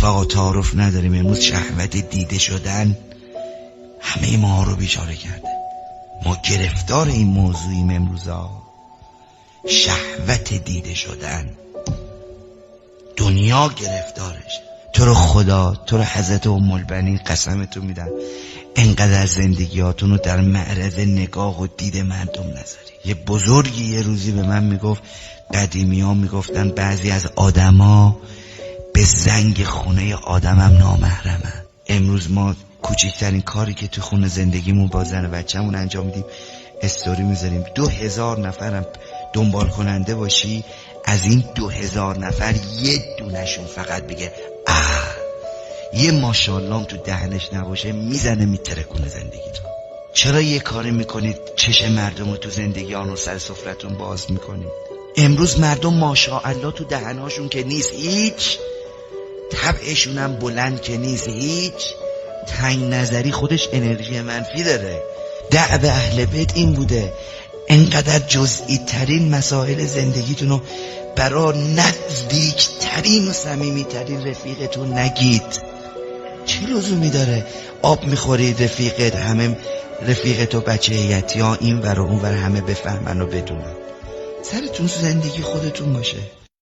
رفقا تعارف نداریم. امروز شهوت دیده شدن همه ما رو بیچاره کرده. ما گرفتار این موضوعیم امروزا. شهوت دیده شدن، دنیا گرفتارش. تو رو خدا، تو رو حضرت ام البنین قسمتون میدم انقدر زندگیاتون رو در معرض نگاه و دید مردم نذاری. یه بزرگی یه روزی به من میگفت، قدیمی ها میگفتن بعضی از آدما به زنگ خونه آدمم نامحرمن. امروز ما کوچکترین کاری که تو خونه زندگیمون با زن و بچه‌مون انجام میدیم استوری میذاریم. 2000 نفرم دنبال کننده باشی، از این 2000 نفر یه دونشون فقط بگه یه ماشاءالله تو دهنش نباشه، میزنه میترکونه زندگیتون. چرا یه کاری میکنید چش مردم رو تو زندگی آن و سر سفرتون باز میکنید؟ امروز مردم ماشاءالله تو دهنهاشون که نیست هیچ، طبعشون هم بلند که نیست هیچ، تنگ نظری خودش انرژی منفی داره. دعو اهل بیت این بوده انقدر جزئی ترین مسائل زندگیتون رو برای نزدیک ترین و صمیمی ترین رفیقتون نگید. چه لزومی داره آب میخورید رفیقت، همه رفیقت و بچه هیئتی ها این ور و اون ور همه بفهمن و بدونن؟ سرتون زندگی خودتون باشه.